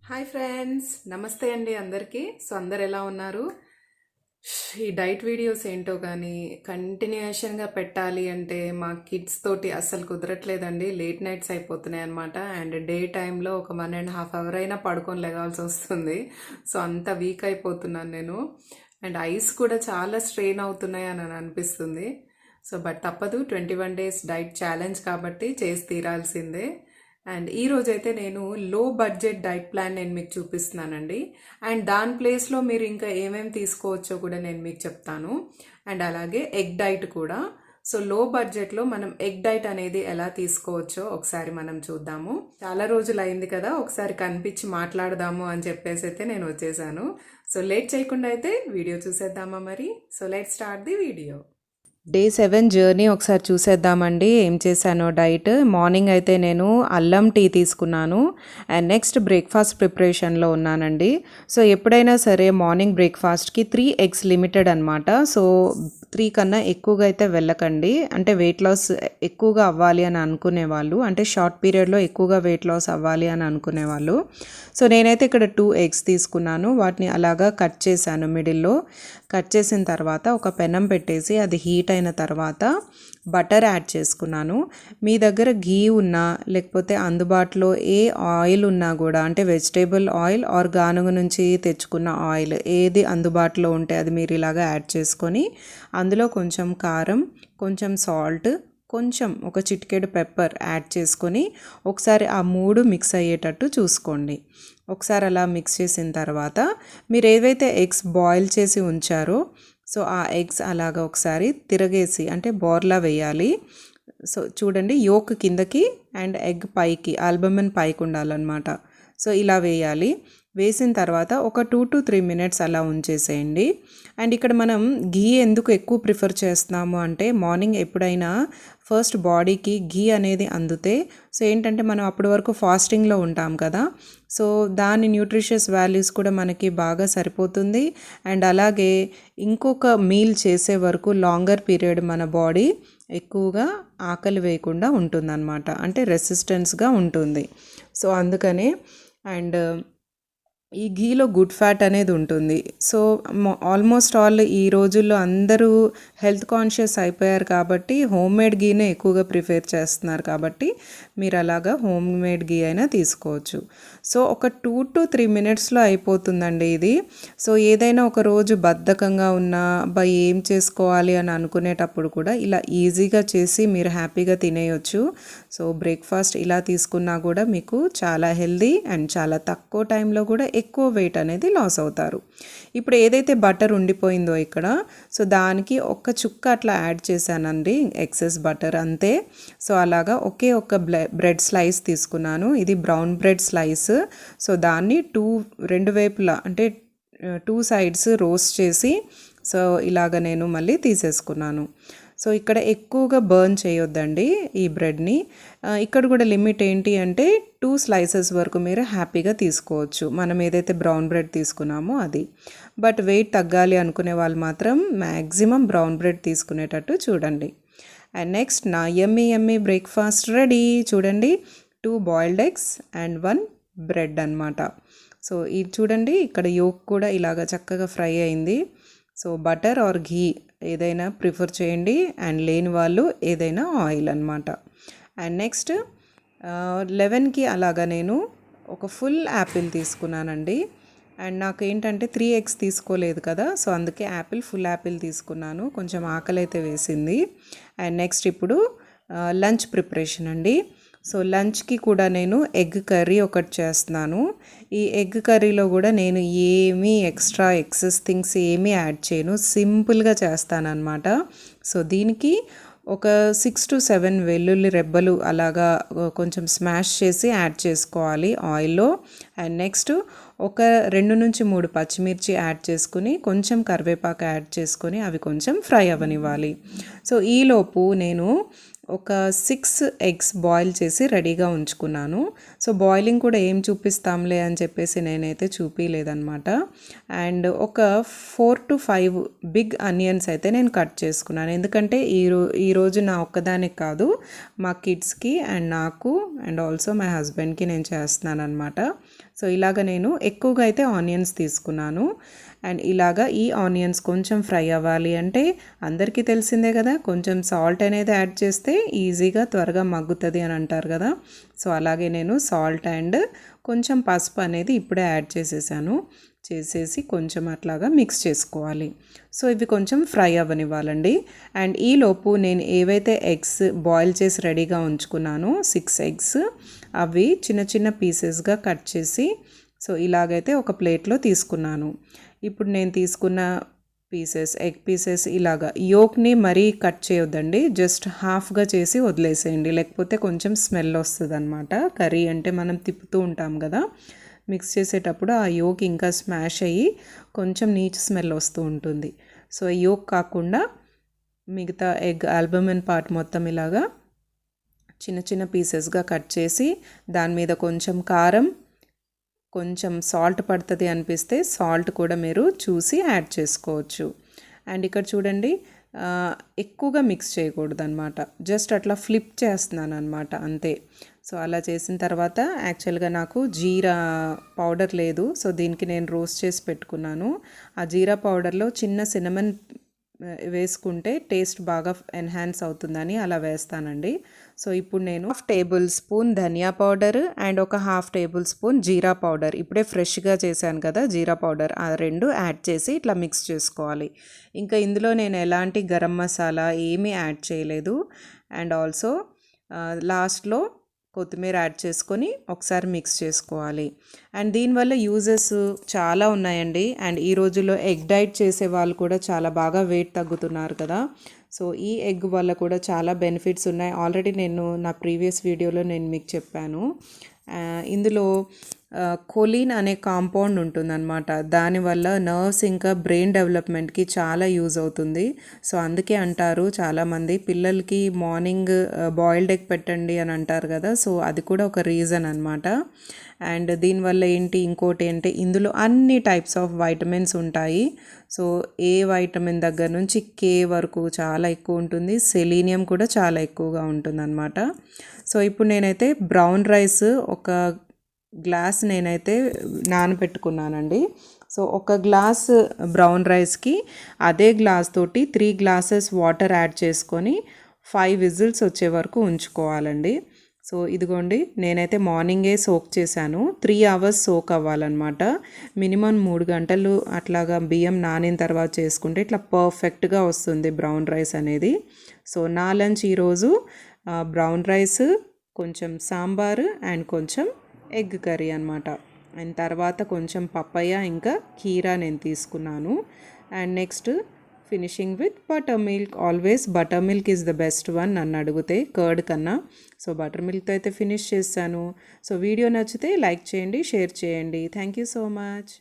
Hi friends, నమస్తే అండి అందరికీ. అందరు ఎలా ఉన్నారు? ఈ డైట్ వీడియోస్ ఏంటో కానీ కంటిన్యూషన్గా పెట్టాలి అంటే మా కిడ్స్ తోటి అస్సలు కుదరట్లేదండి. లేట్ నైట్స్ అయిపోతున్నాయి అనమాట. అండ్ డే టైంలో ఒక 1.5 అవర్ అయినా పడుకొని లెగాల్సి వస్తుంది. అంత వీక్ అయిపోతున్నాను నేను. అండ్ ఐస్ కూడా చాలా స్ట్రెయిన్ అవుతున్నాయి అని అనిపిస్తుంది. బట్ తప్పదు, 21 డేస్ డైట్ ఛాలెంజ్ కాబట్టి చేసి తీరాల్సిందే. అండ్ ఈ రోజైతే నేను లో బడ్జెట్ డైట్ ప్లాన్ నేను మీకు చూపిస్తున్నానండి. అండ్ దాని ప్లేస్లో మీరు ఇంకా ఏమేమి తీసుకోవచ్చో కూడా నేను మీకు చెప్తాను. అండ్ అలాగే ఎగ్ డైట్ కూడా. లో బడ్జెట్లో మనం ఎగ్ డైట్ అనేది ఎలా తీసుకోవచ్చో ఒకసారి మనం చూద్దాము. చాలా రోజులు అయింది కదా, ఒకసారి కనిపించి మాట్లాడదాము అని చెప్పేసి అయితే నేను వచ్చేసాను. లేట్ చేయకుండా అయితే వీడియో చూసేద్దామా మరి. Let's start the video. Day 7 journey ఒకసారి చూసేద్దామండి. ఏం చేశానో డైట్. మార్నింగ్ అయితే నేను అల్లం టీ తీసుకున్నాను. అండ్ నెక్స్ట్ బ్రేక్ఫాస్ట్ ప్రిపరేషన్లో ఉన్నానండి. ఎప్పుడైనా సరే మార్నింగ్ బ్రేక్ఫాస్ట్కి 3 ఎగ్స్ లిమిటెడ్ అనమాట. 3 కన్నా ఎక్కువగా అయితే వెళ్ళకండి. అంటే వెయిట్ లాస్ ఎక్కువగా అవ్వాలి అని అనుకునేవాళ్ళు, అంటే షార్ట్ పీరియడ్లో ఎక్కువగా వెయిట్ లాస్ అవ్వాలి అని అనుకునేవాళ్ళు. నేనైతే ఇక్కడ 2 ఎగ్స్ తీసుకున్నాను. వాటిని అలాగా కట్ చేశాను. మిడిల్లో కట్ చేసిన తర్వాత ఒక పెనం పెట్టేసి అది హీట్ అయిన తర్వాత బటర్ యాడ్ చేసుకున్నాను. మీ దగ్గర ఘీ ఉన్నా లేకపోతే అందుబాటులో ఏ ఆయిల్ ఉన్నా కూడా, అంటే వెజిటేబుల్ ఆయిల్ ఆర్ గానుగ నుంచి తెచ్చుకున్న ఆయిల్ ఏది అందుబాటులో ఉంటే అది మీరు ఇలాగా యాడ్ చేసుకొని అందులో కొంచెం కారం, కొంచెం సాల్ట్, కొంచెం ఒక చిటికెడు పెప్పర్ యాడ్ చేసుకొని ఒకసారి ఆ 3 మిక్స్ అయ్యేటట్టు చూసుకోండి. ఒకసారి అలా మిక్స్ చేసిన తర్వాత మీరు ఏవైతే ఎగ్స్ బాయిల్ చేసి ఉంచారో ఆ ఎగ్స్ అలాగా ఒకసారి తిరగేసి, అంటే బోర్లా వేయాలి. చూడండి, యోక్ కిందకి అండ్ ఎగ్ పైకి, ఆల్బమిన్ పైకి ఉండాలన్నమాట. ఇలా వేయాలి. వేసిన తర్వాత ఒక 2 to 3 మినిట్స్ అలా ఉంచేసేయండి. అండ్ ఇక్కడ మనం ఘీ ఎందుకు ఎక్కువ ప్రిఫర్ చేస్తున్నాము అంటే, మార్నింగ్ ఎప్పుడైనా ఫస్ట్ బాడీకి ఘీ అనేది అందితే ఏంటంటే మనం అప్పటి వరకు ఫాస్టింగ్లో ఉంటాం కదా, దాని న్యూట్రిషియస్ వాల్యూస్ కూడా మనకి బాగా సరిపోతుంది. అండ్ అలాగే ఇంకొక మీల్ చేసే వరకు లాంగర్ పీరియడ్ మన బాడీ ఎక్కువగా ఆకలి వేయకుండా ఉంటుందన్నమాట, అంటే రెసిస్టెన్స్గా ఉంటుంది. అందుకనే అండ్ ఈ ఘీలో గుడ్ ఫ్యాట్ అనేది ఉంటుంది. ఆల్మోస్ట్ ఆల్ ఈ రోజుల్లో అందరూ హెల్త్ కాన్షియస్ అయిపోయారు కాబట్టి హోమ్ మేడ్ ఘీనే ఎక్కువగా ప్రిఫర్ చేస్తున్నారు. కాబట్టి మీరు అలాగా హోమ్ మేడ్ ఘీ అయినా తీసుకోవచ్చు. ఒక 2 to 3 మినిట్స్లో అయిపోతుందండి ఇది. ఏదైనా ఒక రోజు బద్ధకంగా ఉన్నా ఏం చేసుకోవాలి అని అనుకునేటప్పుడు కూడా ఇలా ఈజీగా చేసి మీరు హ్యాపీగా తినేయొచ్చు. బ్రేక్ఫాస్ట్ ఇలా తీసుకున్నా కూడా మీకు చాలా హెల్దీ అండ్ చాలా తక్కువ టైంలో కూడా ఎక్కువ వెయిట్ అనేది లాస్ అవుతారు. ఇప్పుడు ఏదైతే బటర్ ఉండిపోయిందో ఇక్కడ, దానికి ఒక చుక్క అట్లా యాడ్ చేశానండి, ఎక్సెస్ బటర్ అంతే. అలాగా ఒకే ఒక బ్రెడ్ స్లైస్ తీసుకున్నాను. ఇది బ్రౌన్ బ్రెడ్ స్లైస్. దాన్ని రెండు వైపులా, అంటే 2 సైడ్స్ రోస్ట్ చేసి ఇలాగ నేను మళ్ళీ తీసేసుకున్నాను. ఇక్కడ ఎక్కువగా బర్న్ చేయొద్దండి ఈ బ్రెడ్ని. ఇక్కడ కూడా లిమిట్ ఏంటి అంటే 2 స్లైసెస్ వరకు మీరు హ్యాపీగా తీసుకోవచ్చు, మనం ఏదైతే బ్రౌన్ బ్రెడ్ తీసుకున్నామో అది. బట్ వెయిట్ తగ్గాలి అనుకునే వాళ్ళు మాత్రం మ్యాక్సిమం బ్రౌన్ బ్రెడ్ తీసుకునేటట్టు చూడండి. అండ్ నెక్స్ట్ నా యమ్మీ బ్రేక్ఫాస్ట్ రెడీ. చూడండి, 2 బాయిల్డ్ ఎగ్స్ అండ్ 1 బ్రెడ్ అనమాట. ఇది చూడండి, ఇక్కడ యోక్ కూడా ఇలాగ చక్కగా ఫ్రై అయింది. బటర్ ఆర్ ఘీ ఏదైనా ప్రిఫర్ చేయండి. అండ్ లేని వాళ్ళు ఏదైనా ఆయిల్ అనమాట. అండ్ నెక్స్ట్ 11కి అలాగా నేను ఒక ఫుల్ యాపిల్ తీసుకున్నానండి. అండ్ నాకు ఏంటంటే 3 ఎగ్స్ తీసుకోలేదు కదా, అందుకే ఫుల్ యాపిల్ తీసుకున్నాను. కొంచెం ఆకలి అయితే వేసింది. అండ్ నెక్స్ట్ ఇప్పుడు లంచ్ ప్రిపరేషన్ అండి. లంచ్కి కూడా నేను ఎగ్ కర్రీ ఒకటి చేస్తున్నాను. ఈ ఎగ్ కర్రీలో కూడా నేను ఏమీ ఎక్స్ట్రా ఎక్సెస్ థింగ్స్ ఏమీ యాడ్ చేయను, సింపుల్గా చేస్తానన్నమాట. దీనికి ఒక 6 to 7 వెల్లుల్లి రెబ్బలు అలాగా కొంచెం స్మాష్ చేసి యాడ్ చేసుకోవాలి ఆయిల్లో. అండ్ నెక్స్ట్ ఒక 2 నుంచి 3 పచ్చిమిర్చి యాడ్ చేసుకుని కొంచెం కరివేపాకు యాడ్ చేసుకొని అవి కొంచెం ఫ్రై అవ్వనివ్వాలి. ఈలోపు నేను ఒక 6 ఎగ్స్ బాయిల్ చేసి రెడీగా ఉంచుకున్నాను. బాయిలింగ్ కూడా ఏం చూపిస్తాంలే అని చెప్పేసి నేనైతే చూపించలేదన్నమాట. అండ్ ఒక 4 to 5 బిగ్ ఆనియన్స్ అయితే నేను కట్ చేసుకున్నాను. ఎందుకంటే ఈరోజు నా ఒక్కదానికి కాదు, మా కిడ్స్కి అండ్ నాకు అండ్ ఆల్సో మై హస్బెండ్కి నేను చేస్తున్నాను అనమాట. సో ఇలాగ నేను ఎక్కువగా అయితే ఆనియన్స్ తీసుకున్నాను. అండ్ ఇలాగా ఈ ఆనియన్స్ కొంచెం ఫ్రై అవ్వాలి అంటే అందరికీ తెలిసిందే కదా, కొంచెం సాల్ట్ అనేది యాడ్ చేస్తే ఈజీగా త్వరగా మగ్గుతుంది అని అంటారు కదా. సో అలాగే నేను సాల్ట్ అండ్ కొంచెం పసుపు అనేది ఇప్పుడే యాడ్ చేసేసి కొంచెం అట్లాగా మిక్స్ చేసుకోవాలి. సో ఇవి కొంచెం ఫ్రై అవ్వనివ్వాలండి. అండ్ ఈలోపు నేను ఏవైతే ఎగ్స్ బాయిల్ చేసి రెడీగా ఉంచుకున్నానో 6 ఎగ్స్, అవి చిన్న చిన్న పీసెస్గా కట్ చేసి సో ఇలాగైతే ఒక ప్లేట్లో తీసుకున్నాను. ఇప్పుడు నేను తీసుకున్న ఎగ్ పీసెస్ ఇలాగా యోక్ని మరీ కట్ చేయొద్దండి, జస్ట్ హాఫ్గా చేసి వదిలేసేయండి, లేకపోతే కొంచెం స్మెల్ వస్తుంది అనమాట. కర్రీ అంటే మనం తిప్పుతూ ఉంటాం కదా, మిక్స్ చేసేటప్పుడు ఆ యోక్ ఇంకా స్మాష్ అయ్యి కొంచెం నీచు స్మెల్ వస్తూ ఉంటుంది. సో యోక్ కాకుండా మిగతా ఎగ్ ఆల్బుమిన్ పార్ట్ మొత్తం ఇలాగా చిన్న చిన్న పీసెస్గా కట్ చేసి దాని మీద కొంచెం కారం, కొంచెం సాల్ట్ పడుతుంది అనిపిస్తే సాల్ట్ కూడా మీరు చూసి యాడ్ చేసుకోవచ్చు. అండ్ ఇక్కడ చూడండి, ఎక్కువగా మిక్స్ చేయకూడదు అనమాట, జస్ట్ అట్లా ఫ్లిప్ చేస్తున్నాను అనమాట అంతే. సో అలా చేసిన తర్వాత యాక్చువల్గా నాకు జీరా పౌడర్ లేదు, సో దీనికి నేను రోస్ట్ చేసి పెట్టుకున్నాను. ఆ జీరా పౌడర్లో చిన్న సినమన్ వేసుకుంటే టేస్ట్ బాగా ఎన్హాన్స్ అవుతుందని అలా వేస్తానండి. సో ఇప్పుడు నేను 1/2 tablespoon dhania powder and ఒక 1/2 టేబుల్ స్పూన్ జీరా పౌడర్, ఇప్పుడే ఫ్రెష్గా చేశాను కదా జీరా పౌడర్, ఆ రెండు యాడ్ చేసి ఇట్లా మిక్స్ చేసుకోవాలి. ఇంకా ఇందులో నేను ఎలాంటి గరం మసాలా ఏమీ యాడ్ చేయలేదు. అండ్ ఆల్సో లాస్ట్లో కొత్తిమీర యాడ్ చేసుకొని ఒకసారి మిక్స్ చేసుకోవాలి. అండ్ దీనివల్ల యూజెస్ చాలా ఉన్నాయండి. అండ్ ఈ రోజుల్లో ఎగ్ డైట్ చేసే వాళ్ళు కూడా చాలా బాగా వెయిట్ తగ్గుతున్నారు కదా. సో ఈ ఎగ్ వల్ల కూడా చాలా బెనిఫిట్స్ ఉన్నాయి. ఆల్రెడీ నేను నా ప్రీవియస్ వీడియోలో నేను మీకు చెప్పాను. ఇందులో కొలిన్ అనే కాంపౌండ్ ఉంటుందన్నమాట, దానివల్ల నర్వ్స్ ఇంకా బ్రెయిన్ డెవలప్మెంట్కి చాలా యూజ్ అవుతుంది. సో అందుకే అంటారు చాలామంది పిల్లలకి మార్నింగ్ బాయిల్డ్ ఎగ్ పెట్టండి అని అంటారు కదా. సో అది కూడా ఒక రీజన్ అనమాట. అండ్ దీనివల్ల ఇంకోటి ఏంటి, ఇందులో అన్ని టైప్స్ ఆఫ్ వైటమిన్స్ ఉంటాయి. సో ఏ వైటమిన్ దగ్గర నుంచి కే వరకు చాలా ఎక్కువ ఉంటుంది, సెలీనియం కూడా చాలా ఎక్కువగా ఉంటుంది అనమాట. సో ఇప్పుడు నేనైతే బ్రౌన్ రైస్ ఒక గ్లాస్ నేనైతే నానబెట్టుకున్నానండి. సో ఒక గ్లాస్ బ్రౌన్ రైస్కి అదే గ్లాస్ తోటి 3 గ్లాసెస్ వాటర్ యాడ్ చేసుకొని 5 విజిల్స్ వచ్చే వరకు ఉంచుకోవాలండి. సో ఇదిగోండి, నేనైతే మార్నింగే సోక్ చేశాను. 3 అవర్స్ సోక్ అవ్వాలన్నమాట. మినిమం 3 గంటలు అట్లాగా బియ్యం నానిన తర్వాత చేసుకుంటే ఇట్లా పర్ఫెక్ట్గా వస్తుంది బ్రౌన్ రైస్ అనేది. సో నా లంచ్ ఈరోజు బ్రౌన్ రైస్, కొంచెం సాంబారు అండ్ కొంచెం ఎగ్ కర్రీ అనమాట. అండ్ తర్వాత కొంచెం పప్పయ్య ఇంకా కీరా నేను తీసుకున్నాను. And next finishing with butter milk. Always butter milk is the best one నన్ను అడిగితే కర్డ్ కన్నా. సో బటర్ మిల్క్తో అయితే ఫినిష్ చేశాను. సో వీడియో నచ్చితే లైక్ చేయండి, షేర్ చేయండి. Thank you so much.